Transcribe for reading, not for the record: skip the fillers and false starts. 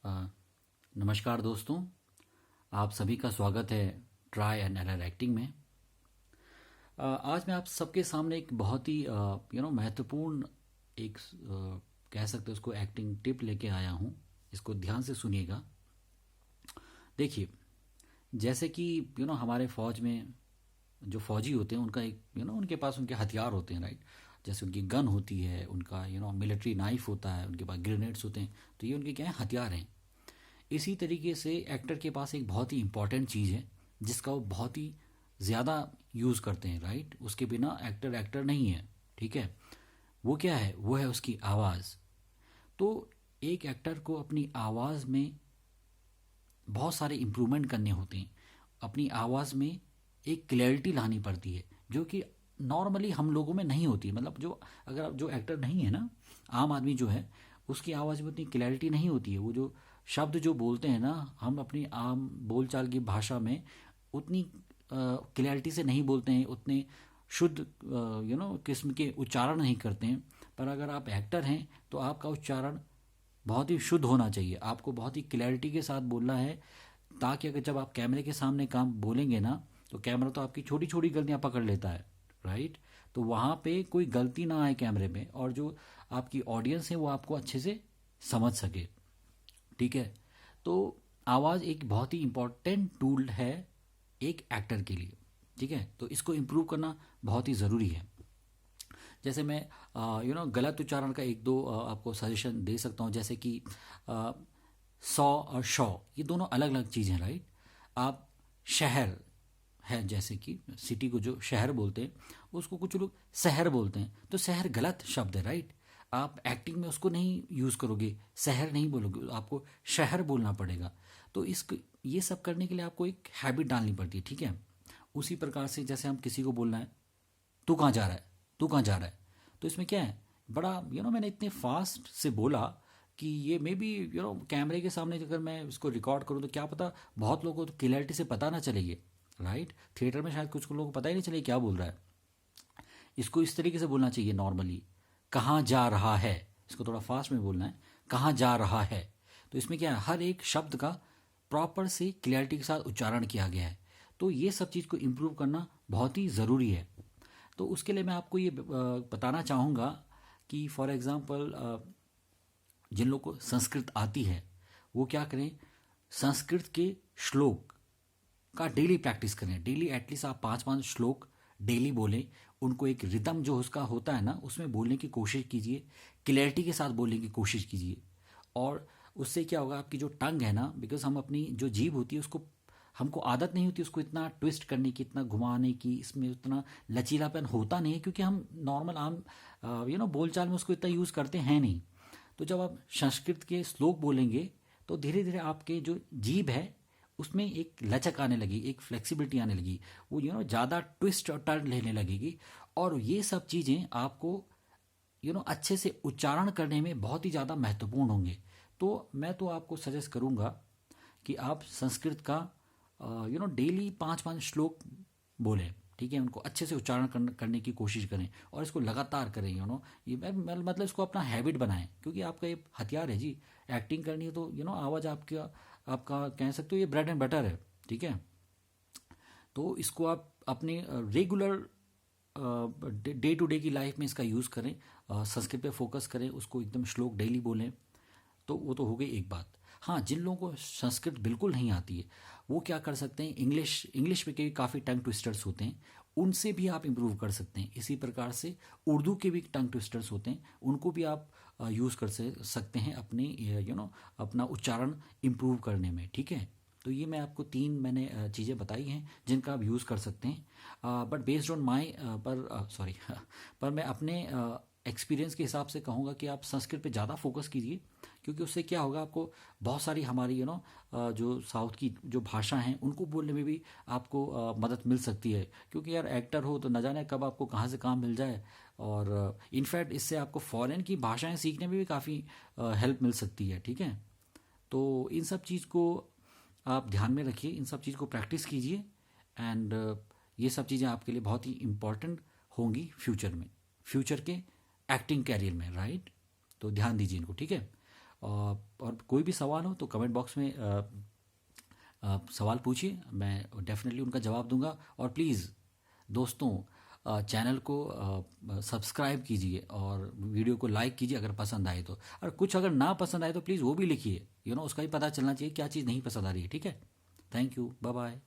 अ, नमस्कार दोस्तों। आप सभी का स्वागत है ट्राई एंड एरर एक्टिंग में। आज मैं आप सबके सामने एक बहुत ही महत्वपूर्ण एक कह सकते हैं उसको एक्टिंग टिप लेके आया हूँ। इसको ध्यान से सुनिएगा। देखिए, जैसे कि हमारे फौज में जो फौजी होते हैं उनका एक उनके पास उनके हथियार होते हैं, राइट। जैसे उनकी गन होती है, उनका मिलिट्री नाइफ होता है, उनके पास ग्रेनेड्स होते हैं। तो ये उनके क्या है, हथियार हैं। इसी तरीके से एक्टर के पास एक बहुत ही इंपॉर्टेंट चीज़ है जिसका वो बहुत ही ज़्यादा यूज़ करते हैं, राइट। उसके बिना एक्टर एक्टर नहीं है, ठीक है। वो क्या है, वो है उसकी आवाज़। तो एक एक्टर को अपनी आवाज़ में बहुत सारे इम्प्रूवमेंट करने होते हैं। अपनी आवाज़ में एक क्लैरिटी लानी पड़ती है जो कि नॉर्मली हम लोगों में नहीं होती। मतलब जो अगर आप जो एक्टर नहीं है ना, आम आदमी जो है, उसकी आवाज़ में उतनी क्लैरिटी नहीं होती है। वो जो शब्द जो बोलते हैं ना, हम अपनी आम बोलचाल की भाषा में उतनी क्लैरिटी से नहीं बोलते हैं, उतने शुद्ध किस्म के उच्चारण नहीं करते हैं। पर अगर आप एक्टर हैं तो आपका उच्चारण बहुत ही शुद्ध होना चाहिए। आपको बहुत ही क्लैरिटी के साथ बोलना है, ताकि अगर जब आप कैमरे के सामने काम बोलेंगे ना, तो कैमरा तो आपकी छोटी छोटी गलतियां पकड़ लेता है, राइट। तो वहाँ पे कोई गलती ना आए कैमरे में, और जो आपकी ऑडियंस है वो आपको अच्छे से समझ सके, ठीक है। तो आवाज़ एक बहुत ही इम्पॉर्टेंट टूल है एक एक्टर के लिए, ठीक है। तो इसको इम्प्रूव करना बहुत ही ज़रूरी है। जैसे मैं गलत उच्चारण का एक दो आपको सजेशन दे सकता हूँ। जैसे कि अ, सौ और शौ, ये दोनों अलग अलग चीज़ हैं, राइट। आप शहर है, जैसे कि सिटी को जो शहर बोलते हैं उसको कुछ लोग शहर बोलते हैं, तो शहर गलत शब्द है, राइट। आप एक्टिंग में उसको नहीं यूज़ करोगे, शहर नहीं बोलोगे, आपको शहर बोलना पड़ेगा। तो इसको ये सब करने के लिए आपको एक हैबिट डालनी पड़ती है, ठीक है। उसी प्रकार से जैसे हम किसी को बोलना है, तू कहाँ जा रहा है, तू कहाँ जा रहा है, तो इसमें क्या है, बड़ा मैंने इतने फास्ट से बोला कि ये मे बी कैमरे के सामने अगर मैं इसको रिकॉर्ड करूँ तो क्या पता बहुत लोगों को तो क्लियरिटी से पता ना चलेगी, राइट। थिएटर में शायद कुछ लोगों को पता ही नहीं चले क्या बोल रहा है। इसको इस तरीके से बोलना चाहिए नॉर्मली, कहाँ जा रहा है। इसको थोड़ा फास्ट में बोलना है, कहाँ जा रहा है। तो इसमें क्या है, हर एक शब्द का प्रॉपर से क्लियरिटी के साथ उच्चारण किया गया है। तो ये सब चीज़ को इम्प्रूव करना बहुत ही ज़रूरी है। तो उसके लिए मैं आपको ये बताना चाहूँगा कि फॉर एग्ज़ाम्पल जिन लोगों को संस्कृत आती है वो क्या करें, संस्कृत के श्लोक का डेली प्रैक्टिस करें। डेली एटलीस्ट आप 5-5 श्लोक डेली बोलें। उनको एक रिदम जो उसका होता है ना, उसमें बोलने की कोशिश कीजिए, क्लैरिटी के साथ बोलने की कोशिश कीजिए। और उससे क्या होगा, आपकी जो टंग है ना, बिकॉज हम अपनी जो जीभ होती है उसको, हमको आदत नहीं होती उसको इतना ट्विस्ट करने की, इतना घुमाने की, इसमें उतना लचीलापन होता नहीं है, क्योंकि हम नॉर्मल आम बोलचाल में उसको इतना यूज़ करते हैं नहीं। तो जब आप संस्कृत के श्लोक बोलेंगे तो धीरे धीरे आपके जो जीभ है उसमें एक लचक आने लगी, एक फ्लेक्सिबिलिटी आने लगी, वो ज़्यादा ट्विस्ट और टर्न लेने लगेगी। और ये सब चीज़ें आपको अच्छे से उच्चारण करने में बहुत ही ज़्यादा महत्वपूर्ण होंगे। तो मैं तो आपको सजेस्ट करूँगा कि आप संस्कृत का डेली 5-5 श्लोक बोलें, ठीक है। उनको अच्छे से उच्चारण करने की कोशिश करें और इसको लगातार करें। ये मतलब इसको अपना हैबिट बनाएं, क्योंकि आपका ये हथियार है जी। एक्टिंग करनी है तो आवाज़ आपका आपका कह सकते हो ये ब्रेड एंड बटर है, ठीक है। तो इसको आप अपने रेगुलर डे टू डे की लाइफ में इसका यूज़ करें। संस्कृत पे फोकस करें, उसको एकदम श्लोक डेली बोलें। तो वो तो हो गई एक बात। हाँ, जिन लोगों को संस्कृत बिल्कुल नहीं आती है वो क्या कर सकते हैं, इंग्लिश इंग्लिश में के काफ़ी टंग ट्विस्टर्स होते हैं, उनसे भी आप इम्प्रूव कर सकते हैं। इसी प्रकार से उर्दू के भी टंग ट्विस्टर्स होते हैं, उनको भी आप यूज़ कर सकते हैं अपने अपना उच्चारण इम्प्रूव करने में, ठीक है। तो ये मैं आपको 3 मैंने चीज़ें बताई हैं जिनका आप यूज़ कर सकते हैं। बट बेस्ड ऑन माई पर सॉरी पर मैं अपने एक्सपीरियंस के हिसाब से कहूँगा कि आप संस्कृत पे ज़्यादा फोकस कीजिए, क्योंकि उससे क्या होगा, आपको बहुत सारी हमारी जो साउथ की जो भाषा हैं उनको बोलने में भी आपको मदद मिल सकती है। क्योंकि यार एक्टर हो तो न जाने कब आपको कहाँ से काम मिल जाए। और इनफैक्ट इससे आपको फॉरेन की भाषाएं सीखने में भी काफ़ी हेल्प मिल सकती है, ठीक है। तो इन सब चीज़ को आप ध्यान में रखिए, इन सब चीज़ को प्रैक्टिस कीजिए। एंड ये सब चीज़ें आपके लिए बहुत ही इम्पॉर्टेंट होंगी फ्यूचर में, फ्यूचर के एक्टिंग कैरियर में, राइट। तो ध्यान दीजिए इनको, ठीक है। और कोई भी सवाल हो तो कमेंट बॉक्स में सवाल पूछिए, मैं डेफिनेटली उनका जवाब दूंगा। और प्लीज़ दोस्तों, चैनल को सब्सक्राइब कीजिए और वीडियो को लाइक कीजिए अगर पसंद आए तो। और कुछ अगर ना पसंद आए तो प्लीज़ वो भी लिखिए, उसका भी पता चलना चाहिए क्या चीज़ नहीं पसंद आ रही है। ठीक है, थैंक यू, बाय बाय।